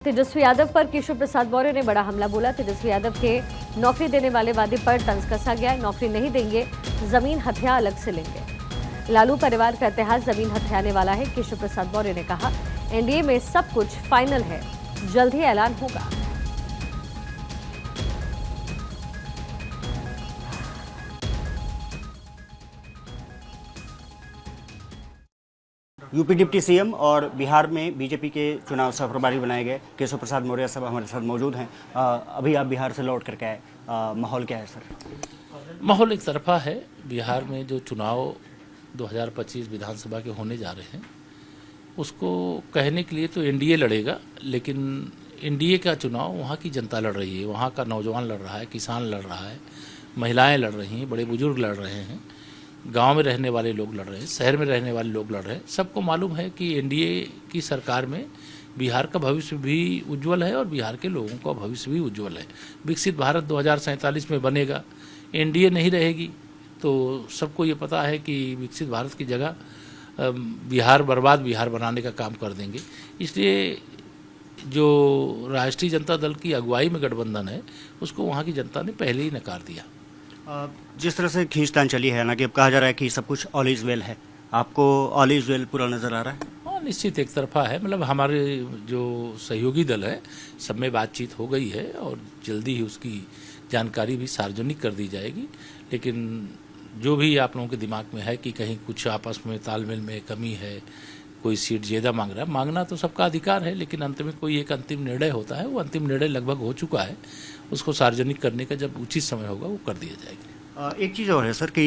तेजस्वी यादव पर केशव प्रसाद मौर्य ने बड़ा हमला बोला। तेजस्वी यादव के नौकरी देने वाले वादे पर तंज कसा गया। नौकरी नहीं देंगे, जमीन हथिया अलग से लेंगे। लालू परिवार का इतिहास जमीन हथियाने वाला है। केशव प्रसाद मौर्य ने कहा, एनडीए में सब कुछ फाइनल है, जल्द ही ऐलान होगा। यूपी डिप्टी सीएम और बिहार में बीजेपी के चुनाव सह प्रभारी बनाए गए केशव प्रसाद मौर्य सब हमारे साथ मौजूद हैं। अभी आप बिहार से लौट करके आए, माहौल क्या है सर? माहौल एक तरफा है। बिहार में जो चुनाव 2025 विधानसभा के होने जा रहे हैं, उसको कहने के लिए तो एनडीए लड़ेगा, लेकिन एनडीए का चुनाव वहाँ की जनता लड़ रही है। वहाँ का नौजवान लड़ रहा है, किसान लड़ रहा है, महिलाएं लड़ रही हैं, बड़े बुजुर्ग लड़ रहे हैं, गांव में रहने वाले लोग लड़ रहे हैं, शहर में रहने वाले लोग लड़ रहे हैं। सबको मालूम है कि एनडीए की सरकार में बिहार का भविष्य भी उज्जवल है और बिहार के लोगों का भविष्य भी उज्जवल है। विकसित भारत 2047 में बनेगा, एनडीए नहीं रहेगी तो सबको ये पता है कि विकसित भारत की जगह बिहार बर्बाद बिहार बनाने का काम कर देंगे। इसलिए जो राष्ट्रीय जनता दल की अगुवाई में गठबंधन है, उसको वहाँ की जनता ने पहले ही नकार दिया। जिस तरह से खींचतान चली है ना, कि अब कहा जा रहा है कि सब कुछ ऑल इज वेल है, आपको ऑल इज वेल पूरा नजर आ रहा है? हाँ, निश्चित एक तरफा है। मतलब हमारे जो सहयोगी दल है, सब में बातचीत हो गई है और जल्दी ही उसकी जानकारी भी सार्वजनिक कर दी जाएगी। लेकिन जो भी आप लोगों के दिमाग में है कि कहीं कुछ आपस में तालमेल में कमी है, कोई सीट ज़्यादा मांग रहा है, मांगना तो सबका अधिकार है, लेकिन अंत में कोई एक अंतिम निर्णय होता है। वो अंतिम निर्णय लगभग हो चुका है, उसको सार्वजनिक करने का जब उचित समय होगा वो कर दिया जाएगा। एक चीज़ और है सर कि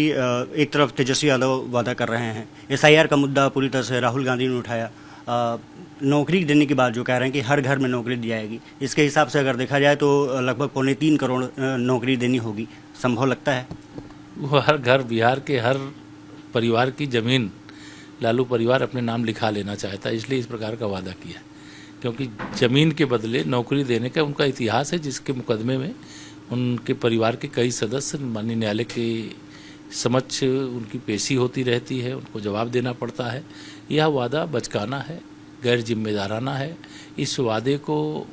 एक तरफ तेजस्वी यादव वादा कर रहे हैं, एसआईआर का मुद्दा पूरी तरह से राहुल गांधी ने उठाया, नौकरी देने की बात जो कह रहे हैं कि हर घर में नौकरी दी जाएगी, इसके हिसाब से अगर देखा जाए तो लगभग 3.25 करोड़ नौकरी देनी होगी। संभव लगता है? वो हर घर, बिहार के हर परिवार की ज़मीन लालू परिवार अपने नाम लिखा लेना चाहता है, इसलिए इस प्रकार का वादा किया। क्योंकि ज़मीन के बदले नौकरी देने का उनका इतिहास है, जिसके मुकदमे में उनके परिवार के कई सदस्य माननीय न्यायालय के समक्ष उनकी पेशी होती रहती है, उनको जवाब देना पड़ता है। यह वादा बचकाना है, गैर जिम्मेदाराना है। इस वादे को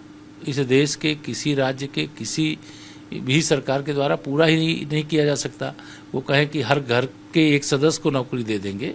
इस देश के किसी राज्य के किसी भी सरकार के द्वारा पूरा ही नहीं किया जा सकता। वो कहें कि हर घर के एक सदस्य को नौकरी दे देंगे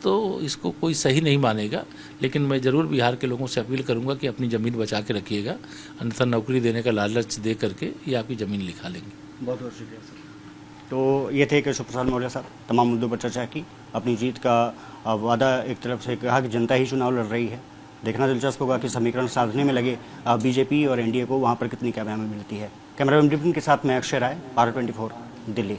तो इसको कोई सही नहीं मानेगा। लेकिन मैं ज़रूर बिहार के लोगों से अपील करूंगा कि अपनी ज़मीन बचा के रखिएगा, अन्यथा नौकरी देने का लालच दे करके ये आपकी ज़मीन लिखा लेंगे। बहुत बहुत शुक्रिया सर। तो ये थे केशव प्रसाद मौर्य साहब, तमाम मुद्दों पर चर्चा की। अपनी जीत का वादा एक तरफ से कहा कि जनता ही चुनाव लड़ रही है। देखना दिलचस्प होगा कि समीकरण साधने में लगे बीजेपी और एनडीए को वहाँ पर कितनी कामयाबी मिलती है। कैमरामैन विपिन के साथ मैं अक्षय राय, भारत 24 दिल्ली।